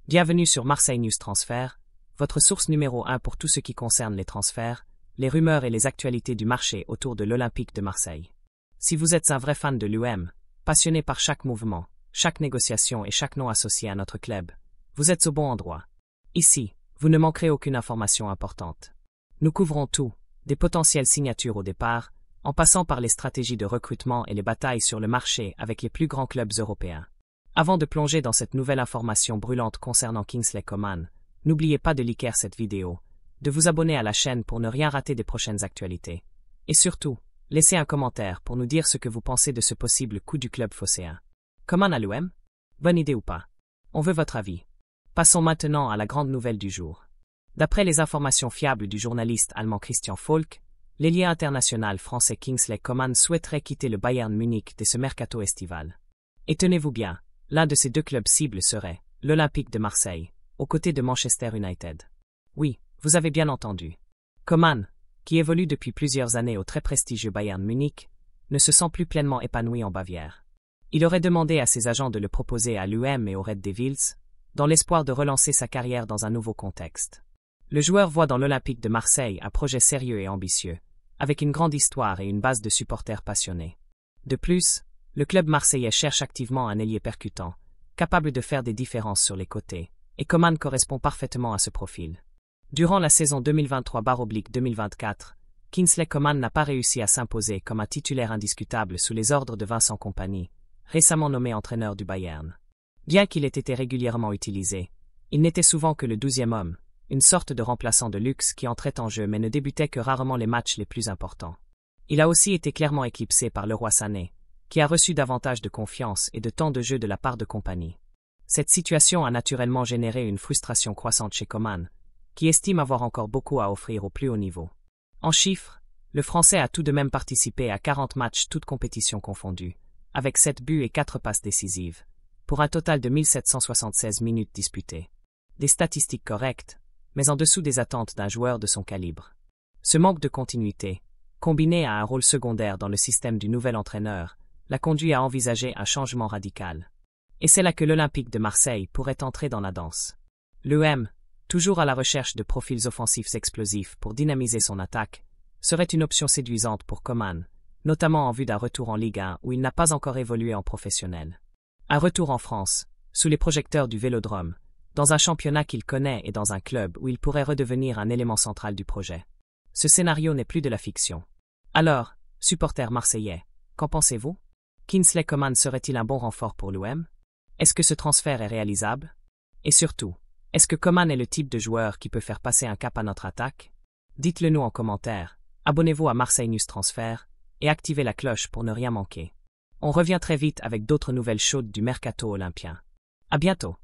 Bienvenue sur Marseille News Transfert, votre source numéro 1 pour tout ce qui concerne les transferts, les rumeurs et les actualités du marché autour de l'Olympique de Marseille. Si vous êtes un vrai fan de l'UM, passionné par chaque mouvement, chaque négociation et chaque nom associé à notre club, vous êtes au bon endroit. Ici, vous ne manquerez aucune information importante. Nous couvrons tout, des potentielles signatures au départ, en passant par les stratégies de recrutement et les batailles sur le marché avec les plus grands clubs européens. Avant de plonger dans cette nouvelle information brûlante concernant Kingsley Coman, n'oubliez pas de liker cette vidéo, de vous abonner à la chaîne pour ne rien rater des prochaines actualités. Et surtout, laissez un commentaire pour nous dire ce que vous pensez de ce possible coup du club phocéen. Coman à l'UM? Bonne idée ou pas? On veut votre avis. Passons maintenant à la grande nouvelle du jour. D'après les informations fiables du journaliste allemand Christian Falk, l'ailier international français Kingsley Coman souhaiterait quitter le Bayern Munich dès ce mercato estival. Et tenez-vous bien, l'un de ces deux clubs cibles serait l'Olympique de Marseille, aux côtés de Manchester United. Oui, vous avez bien entendu. Coman, qui évolue depuis plusieurs années au très prestigieux Bayern Munich, ne se sent plus pleinement épanoui en Bavière. Il aurait demandé à ses agents de le proposer à l'UM et au Red Devils, dans l'espoir de relancer sa carrière dans un nouveau contexte. Le joueur voit dans l'Olympique de Marseille un projet sérieux et ambitieux, avec une grande histoire et une base de supporters passionnés. De plus, le club marseillais cherche activement un ailier percutant, capable de faire des différences sur les côtés, et Coman correspond parfaitement à ce profil. Durant la saison 2023/2024, Kingsley Coman n'a pas réussi à s'imposer comme un titulaire indiscutable sous les ordres de Vincent Kompany, récemment nommé entraîneur du Bayern. Bien qu'il ait été régulièrement utilisé, il n'était souvent que le 12e homme, une sorte de remplaçant de luxe qui entrait en jeu mais ne débutait que rarement les matchs les plus importants. Il a aussi été clairement éclipsé par Leroy Sané, qui a reçu davantage de confiance et de temps de jeu de la part de Kompany. Cette situation a naturellement généré une frustration croissante chez Coman, qui estime avoir encore beaucoup à offrir au plus haut niveau. En chiffres, le Français a tout de même participé à 40 matchs toutes compétitions confondues, avec 7 buts et 4 passes décisives, pour un total de 1776 minutes disputées. Des statistiques correctes, mais en dessous des attentes d'un joueur de son calibre. Ce manque de continuité, combiné à un rôle secondaire dans le système du nouvel entraîneur, l'a conduit à envisager un changement radical. Et c'est là que l'Olympique de Marseille pourrait entrer dans la danse. L'UM, toujours à la recherche de profils offensifs explosifs pour dynamiser son attaque, serait une option séduisante pour Coman, notamment en vue d'un retour en Ligue 1 où il n'a pas encore évolué en professionnel. Un retour en France, sous les projecteurs du Vélodrome, dans un championnat qu'il connaît et dans un club où il pourrait redevenir un élément central du projet. Ce scénario n'est plus de la fiction. Alors, supporters marseillais, qu'en pensez-vous? Kingsley Coman serait-il un bon renfort pour l'UM? Est-ce que ce transfert est réalisable? Et surtout, est-ce que Coman est le type de joueur qui peut faire passer un cap à notre attaque? Dites-le nous en commentaire, abonnez-vous à Marseille News Transfert, et activez la cloche pour ne rien manquer. On revient très vite avec d'autres nouvelles chaudes du mercato olympien. À bientôt!